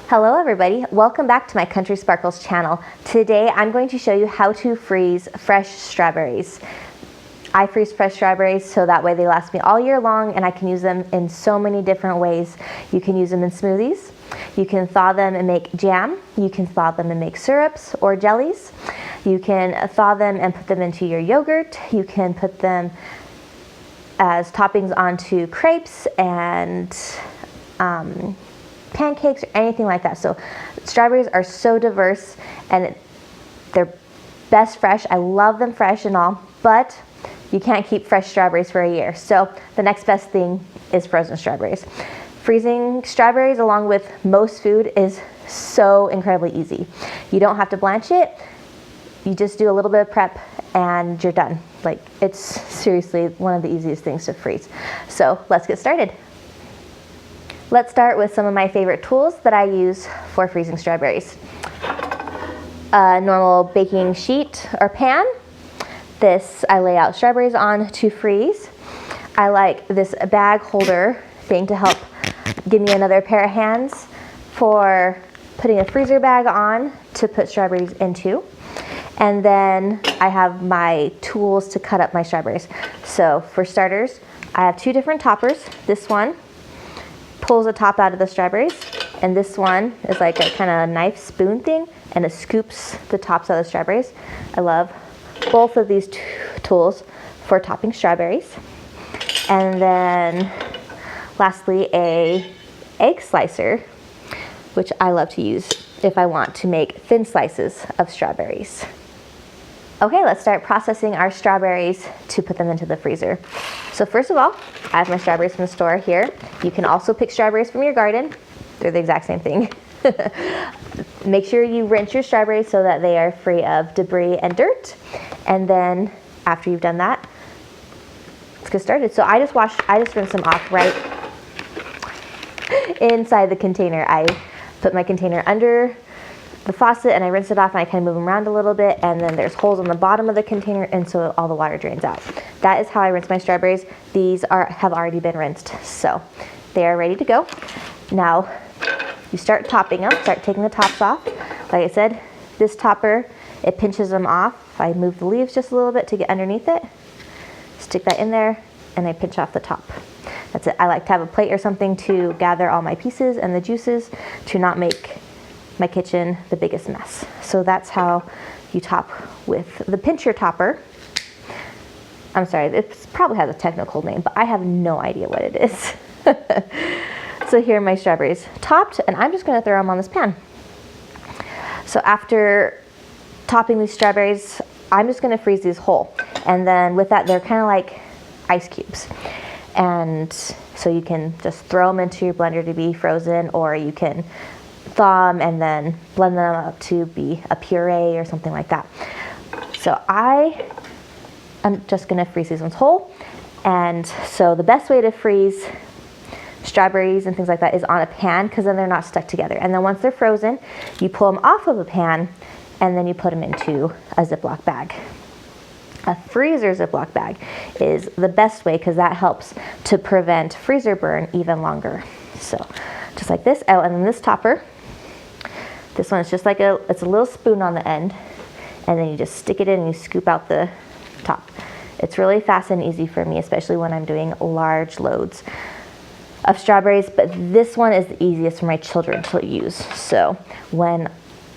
Hello everybody, welcome back to my Country Sparkles channel. Today I'm going to show you how to freeze fresh strawberries. I freeze fresh strawberries so that way they last me all year long and I can use them in so many different ways. You can use them in smoothies, you can thaw them and make jam, you can thaw them and make syrups or jellies, you can thaw them and put them into your yogurt, you can put them as toppings onto crepes and pancakes or anything like that. So strawberries are so diverse and they're best fresh. I love them fresh and all, but you can't keep fresh strawberries for a year. So the next best thing is frozen strawberries. Freezing strawberries along with most food is so incredibly easy. You don't have to blanch it. You just do a little bit of prep and you're done. Like, it's seriously one of the easiest things to freeze. So let's get started. Let's start with some of my favorite tools that I use for freezing strawberries. A normal baking sheet or pan. This I lay out strawberries on to freeze. I like this bag holder thing to help give me another pair of hands for putting a freezer bag on to put strawberries into. And then I have my tools to cut up my strawberries. So for starters, I have two different toppers. This one pulls the top out of the strawberries, and this one is like a kind of knife spoon thing, and it scoops the tops out of the strawberries. I love both of these tools for topping strawberries. And then lastly, a egg slicer, which I love to use if I want to make thin slices of strawberries. Okay, let's start processing our strawberries to put them into the freezer. So first of all, I have my strawberries from the store here. You can also pick strawberries from your garden. They're the exact same thing. Make sure you rinse your strawberries so that they are free of debris and dirt. And then after you've done that, let's get started. So I just rinsed them off right inside the container. I put my container under the faucet and I rinse it off and I kind of move them around a little bit, and then there's holes on the bottom of the container and so all the water drains out. That is how I rinse my strawberries. These have already been rinsed, so they are ready to go. Now you start topping them, start taking the tops off. Like I said, this topper, it pinches them off. I move the leaves just a little bit to get underneath it, stick that in there, and I pinch off the top. That's it. I like to have a plate or something to gather all my pieces and the juices to not make my kitchen the biggest mess. So that's how you top with the pincher topper. I'm sorry, it probably has a technical name, but I have no idea what it is. So here are my strawberries topped, and I'm just gonna throw them on this pan. So after topping these strawberries, I'm just gonna freeze these whole. And then with that, they're kind of like ice cubes. And so you can just throw them into your blender to be frozen, or you can thaw them and then blend them up to be a puree or something like that. So I am just gonna freeze these ones whole. And so the best way to freeze strawberries and things like that is on a pan, because then they're not stuck together. And then once they're frozen, you pull them off of a pan and then you put them into a Ziploc bag. A freezer Ziploc bag is the best way because that helps to prevent freezer burn even longer. So just like this. Oh, and then this topper, this one is just like it's a little spoon on the end, and then you just stick it in and you scoop out the top. It's really fast and easy for me, especially when I'm doing large loads of strawberries, but this one is the easiest for my children to use. So when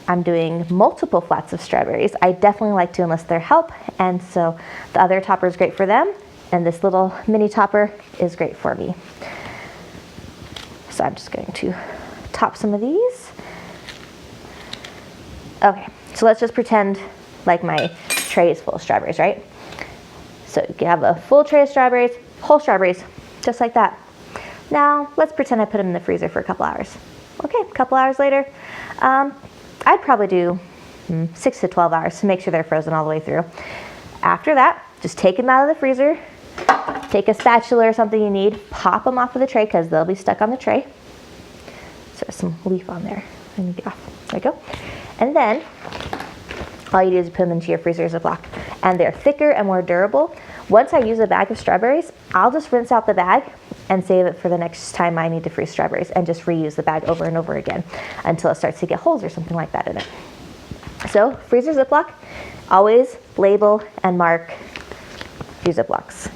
I'm doing multiple flats of strawberries, I definitely like to enlist their help, and so the other topper is great for them, and this little mini topper is great for me. So I'm just going to top some of these. Okay, so let's just pretend like my tray is full of strawberries, right? So you can have a full tray of strawberries, whole strawberries, just like that. Now let's pretend I put them in the freezer for a couple hours. Okay, a couple hours later, I'd probably do 6 to 12 hours to make sure they're frozen all the way through. After that, just take them out of the freezer, take a spatula or something you need, pop them off of the tray because they'll be stuck on the tray. So there's some leaf on there. I need to get off. There you go. And then all you do is put them into your freezer Ziploc, and they're thicker and more durable. Once I use a bag of strawberries, I'll just rinse out the bag and save it for the next time I need to freeze strawberries, and just reuse the bag over and over again until it starts to get holes or something like that in it. So freezer Ziploc, always label and mark your Ziplocs.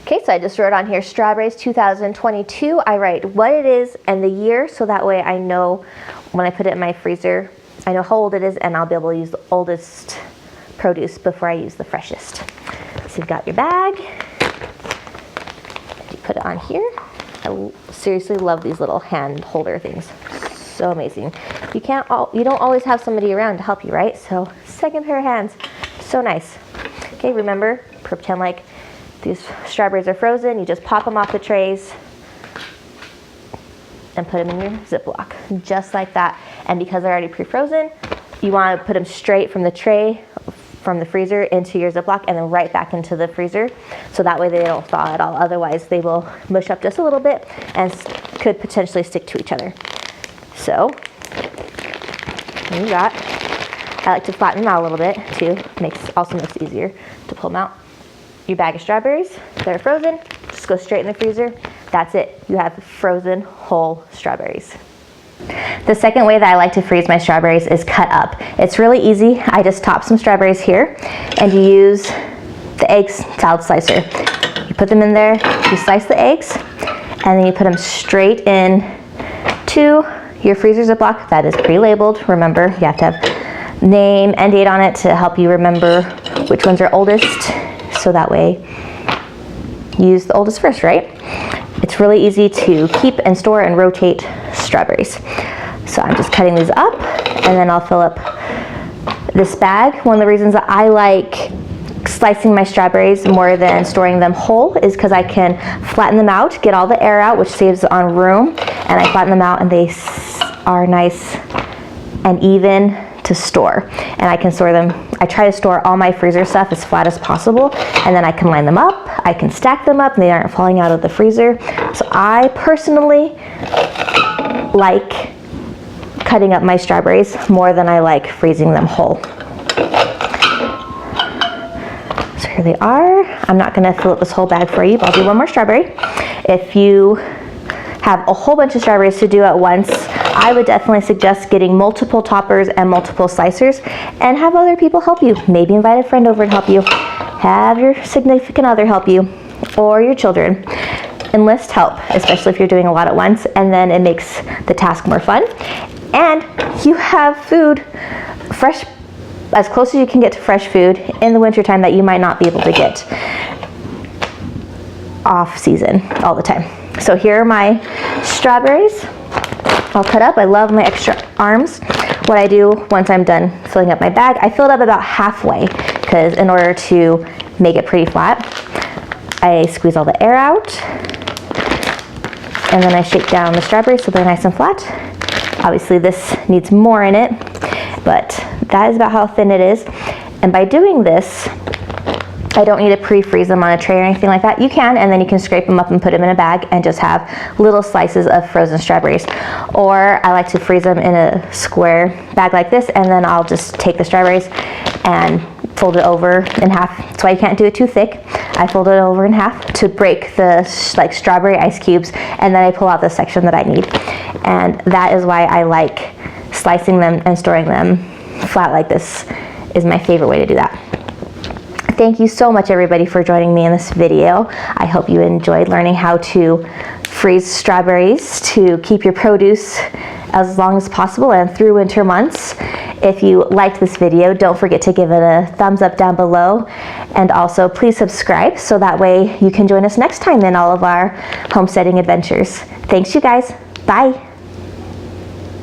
Okay, so I just wrote on here strawberries 2022. I write what it is and the year, so that way I know when I put it in my freezer, I know how old it is, and I'll be able to use the oldest produce before I use the freshest. So you've got your bag. You put it on here. I seriously love these little hand holder things. So amazing. You don't always have somebody around to help you, right? So second pair of hands. So nice. Okay, remember, pretend like these strawberries are frozen. You just pop them off the trays and put them in your Ziploc, just like that. And because they're already pre-frozen, you want to put them straight from the tray, from the freezer into your Ziploc, and then right back into the freezer, so that way they don't thaw at all. Otherwise, they will mush up just a little bit and could potentially stick to each other. So, you got. I like to flatten them out a little bit too. Also makes it easier to pull them out. Your bag of strawberries that are frozen, just go straight in the freezer. That's it. You have frozen whole strawberries. The second way that I like to freeze my strawberries is cut up. It's really easy. I just top some strawberries here, and you use the egg salad slicer. You put them in there, you slice the eggs, and then you put them straight in to your freezer Ziploc that is pre-labeled. Remember, you have to have name and date on it to help you remember which ones are oldest, so that way you use the oldest first, right? It's really easy to keep and store and rotate strawberries. So I'm just cutting these up, and then I'll fill up this bag. One of the reasons that I like slicing my strawberries more than storing them whole is because I can flatten them out, get all the air out, which saves on room, and I flatten them out and they are nice and even to store. And I can store them, I try to store all my freezer stuff as flat as possible, and then I can line them up, I can stack them up, and they aren't falling out of the freezer. So I personally like cutting up my strawberries more than I like freezing them whole. So here they are. I'm not gonna fill up this whole bag for you, but I'll do one more strawberry. If you have a whole bunch of strawberries to do at once, I would definitely suggest getting multiple toppers and multiple slicers, and have other people help you. Maybe invite a friend over to help you. Have your significant other help you, or your children. Enlist help, especially if you're doing a lot at once, and then it makes the task more fun. And you have food, fresh, as close as you can get to fresh food in the wintertime that you might not be able to get off season all the time. So here are my strawberries all cut up. I love my extra arms. What I do once I'm done filling up my bag, I fill it up about halfway, because in order to make it pretty flat, I squeeze all the air out, and then I shake down the strawberries so they're nice and flat. Obviously this needs more in it, but that is about how thin it is. And by doing this, I don't need to pre-freeze them on a tray or anything like that. You can, and then you can scrape them up and put them in a bag and just have little slices of frozen strawberries. Or I like to freeze them in a square bag like this, and then I'll just take the strawberries and fold it over in half. That's why you can't do it too thick. I fold it over in half to break the strawberry ice cubes, and then I pull out the section that I need. And that is why I like slicing them and storing them flat like this. Is my favorite way to do that. Thank you so much, everybody, for joining me in this video. I hope you enjoyed learning how to freeze strawberries to keep your produce as long as possible and through winter months. If you liked this video, don't forget to give it a thumbs up down below, and also please subscribe so that way you can join us next time in all of our homesteading adventures. Thanks, you guys. Bye.